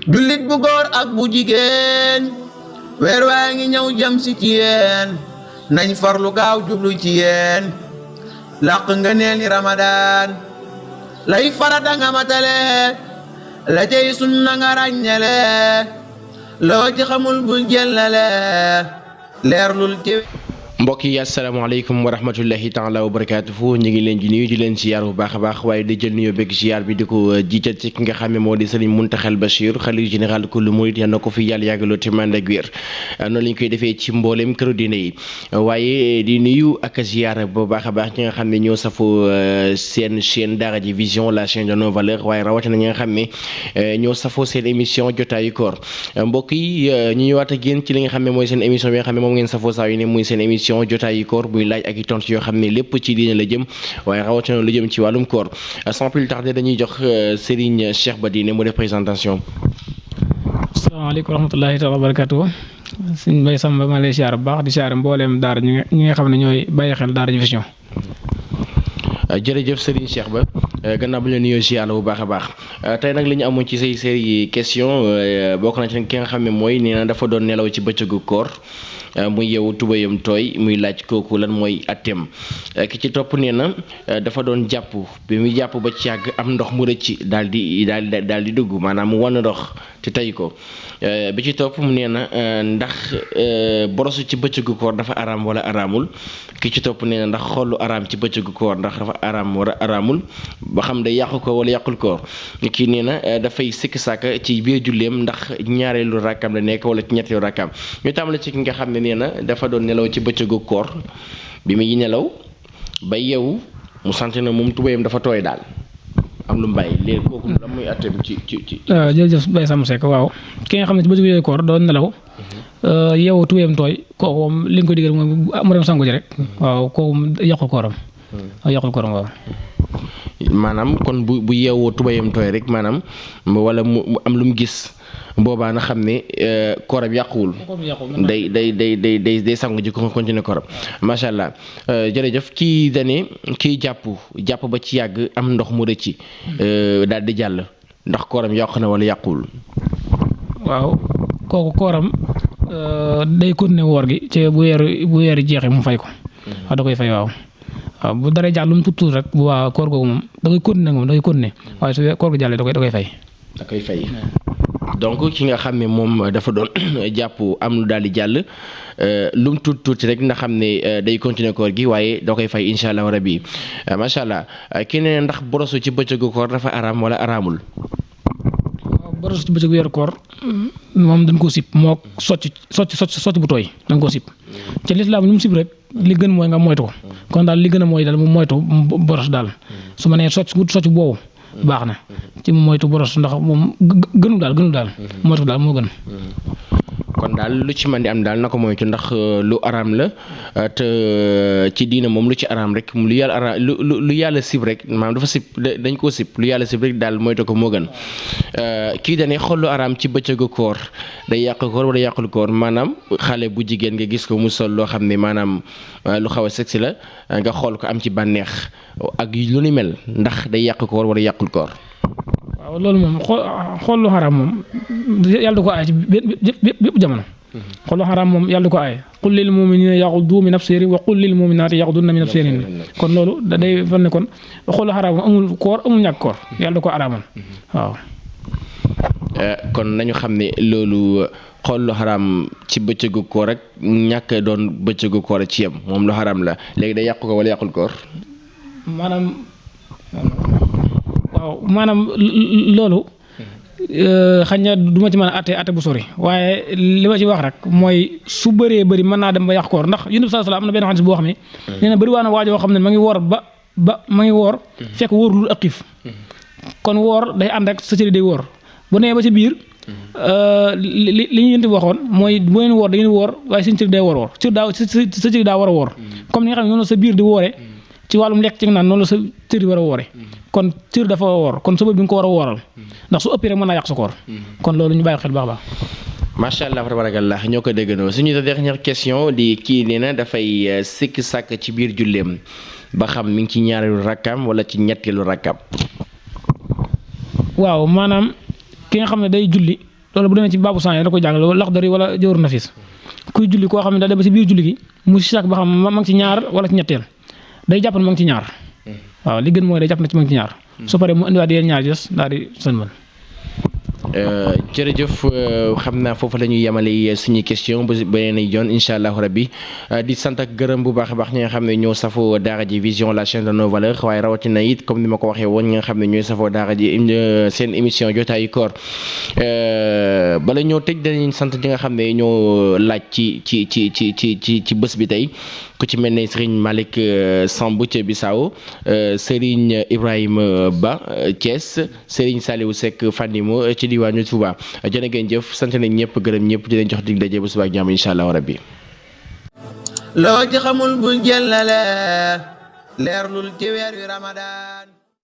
jullit bu góor ak bu jigéen weer waa ngi ñëw jëm si ci yéen nañ farlu gaaw jublu ci yéen làq nga neel ni Ramadan lay farata nga matale la cay sunna nga ràññale loo ci xamul bul jëllale leerlul ci mbokk yi asalaamaaleykum wa rahmatullahi taala wa barakaatuhu ñu ngi leen di nuyu di leen ziar bu baax a baax waaye di jël nuyoo beeg ziar bi di ko jiital ci ki nga xam ne moo di Serigne Mountakha Bachir xalifa général kullu murid yal na ko fi yàlla yàggaloo te mànd ak wér noonu lañ koy defee ci mboolem këru diine yi waaye di nuyu ak ziar bu baax a baax ñi nga xam ne ñoo safoo seen chaîne Daara J Vision la chaîne de nos valeurs waaye rawatina ñi nga xam ne ñoo safoo seen émission jotaayu koor mbokk yi ñu ñëwaat ak yéen ci li nga xam ne mooy seen émission bi nga xam ne moom ngeen safoo saa yu ne muy seen émission jotaayu koor muy laaj ak i tontu yoo xam ne lépp ci diine la jëm waaye rawatina lu jëm ci wàllum koor sans plus tarder dañuy jox Serigne Cheikh Badine mu def présentation. asalaamaaleykum wa rahmatullahi taala wa barakatuh Serigne Mbaye Samba ma lay siyaar bu baax di siyaar mbooleem daara ñi nga xam ne ñooy bàyyi xel Daara J Vision. jërëjëf Serigne Cheikh Ba gannaaw bu ñu la nuyoo si yàlla bu baax a baax tey nag li ñu amoon ci say série question bokk na ci ki nga xam ne mooy nee na dafa doon nelaw ci bëccëgu koor muy yeewu tubayam tooy muy laaj kooku lan mooy atteem ki ci topp nee na dafa doon jàpp bi muy jàpp ba ci yàgg am ndox mu rëcc daal di dugg maanaam mu wan ndox te tey ko bi ci topp mu nee na ndax borosu ci bëccëgu koor dafa araam wala araamul ki ci topp nee na ndax xollu araam ci bëccëgu koor ndax dafa araam wala araamul ba xam day yàqu ko wala yàqul koor kii nee na dafay sikk sàkk ci biir julleem ndax ñaareelu rakkam la nekk wala ci ñetteelu rakkam ñu tàmbale ci ki nga xam ne nee na dafa doon nelaw ci bëccëgu koor bi muy nelaw ba yeewu mu sant na moom tubayam dafa tooy daal am lu mu bàyyi léegi kooku la muy atteem ci. jërëjëf Baye Sam Seck waaw ki nga xam ne ci bëccëgu koor doon nelaw yeewu tubayam tooy kooku moom li nga ko digal mooy mu dem sangu ji rek waaw kooku yàqul kooram. yàqul kooram waaw. maanaam kon bu yeewoo tubayam tooy rek maanaam wala mu am lu mu gis boobaa na xam ne kooram yàquwul day sangu ji ko continuer kooram macha allah jërëjëf kii dane kii jàpp ba ci yàgg am ndox mu rëcc daal di jàll ndax kooram yàqu na wala yàquwul. waaw kooku kooram day continuer woor gi ci bu weeru jeexee mu fay ko waaw da koy fay waaw bu daree jàll lu mu tuut rek bu waa koor googu moom da koy continuer waaye su koor gi jàllee da koy fay. da koy fay donc ki nga xam ne moom dafa doon jàpp am lu daal di jàll lu mu tuuti rek na xam ne day continuer koor gi waaye da koy fay incha allah rabi macha allah ki ne ndax borosu ci bëccëgu koor dafa araam wala araamul. waaw borosu ci bëccëgu weeru koor moom dañ koo sib moo socc bu tooy dañ koo sib ci lislaam lu mu sib rek li gën mooy nga moytu ko kon daal li gën a mooy daal mu moytu boros daal su ma nee socc boobu baax na ci mu moytu boros ndax moom gënul daal moytu daal moo gën. kon daal lu ci mën di am daal na ko moytu ndax lu araam la te ci diina moom lu ci araam rek lu yàlla araam lu yàlla sib rek maanaam dafa sib dañ koo sib lu yàlla sib rek daal moytu ko moo gën kii dane xol lu araam ci bëccëgu koor day yàq koor wala yàqul koor maanaam xale bu jigéen nga gis ko mu sol loo xam ne maanaam lu xaw a sexy la nga xool ko am ci bànneex ak lu ni mel ndax day yàq koor wala yàqul koor. waaw loolu moom xool lu xaraam moom yàlla du ko aay ci bépp jamono. xool lu xaraam moom yàlla du ko aay qul lil mu'minina yaghuddu min absarihim wa qul lil mu'minati yaghudduna min absarihinna kon loolu day fan ne kon xool lu xaraam moom amul koor amul ñàkk koor yàlla du ko araamal waaw. kon nañu xam ne loolu xool lu xaraam ci bëccëgu koor ak ñàkk doon bëccëgu koor ci yem moom lu xaraam la léegi day yàqu ko wala yàqul koor. maanaam loolu xañ na du ma ci mën a atte bu sori waaye li ma ci wax rek mooy su bëree bëri mën naa dem ba yàq koor ndax Yonent bi sallallahu alayhi wasallam am na benn xadis boo xam ne nee na bëri waa na waajoo xam ne ma ngi woor ma ngi woor fekk wóorul ak xiif kon woor day ànd ak sa cëri day woor bu nee ba ci biir li ñu Yonent bi waxoon mooy bu ngeen woor da ngeen woor waaye seen cëri day woor sa cëri daa war a woor comme ni nga xam ne noonu sa biir di woore ci wàllum lekk ci naan noonu la sa cër war a woore kon cër dafa woor kon sabab bi nga ko war a wooral ndax su ëppee rek mën naa yàq sa koor kon loolu ñu bàyyi xel baax baax. macha allah tabarakallah ñoo ko déggandoo suñu dernière question di kii nee na dafay sikki sàkk ci biir julleem ba xam mi ngi ci ñaareelu rakkaam wala ci ñetteelu rakkaam. waaw maanaam ki nga xam ne day julli loolu bu demee ci baabu sang da koy jàng loolu Laxdari wala Jawhar Nafis kuy julli koo xam ne da dem ba si biir julli gi mu si sàkk ba xam ma ngi ci ñaar wala ci ñetteel day jàpp ne ma ngi ci ñaar waaw li gën mooy day jàpp na ci ma ngi ci ñaar su paree mu indiwaat yéen ñaar des daal di sëlmal. jërëjëf xam naa foofu la ñuy yemale suñu question ba beneen yoon incha allahu rabbi di sant ak gërëm bu baax a baax ñi nga xam ne ñoo safoo Daara J Vision la chaîne de nos valeurs waaye rawatina it comme ni ma ko waxee woon ñi nga xam ne ñooy safoo Daara J seen émission jotaayu koor bala ñoo tëj danañ sant ñi nga xam ne ñoo laaj ci bés bi tey ku ci mel ne Serigne Malick Samb ca Bissau Serigne Ibrahima Ba Thiès Serigne Saliou Seck Fandimo ci diwaanu Touba jërë ngeen jëf sant nañ ñëpp gërëm ñëpp di leen jox dig daje ba suba ak jàmm incha allah rabbi. loo ci xamul bul jëllale leerlul ci weer wi Ramadan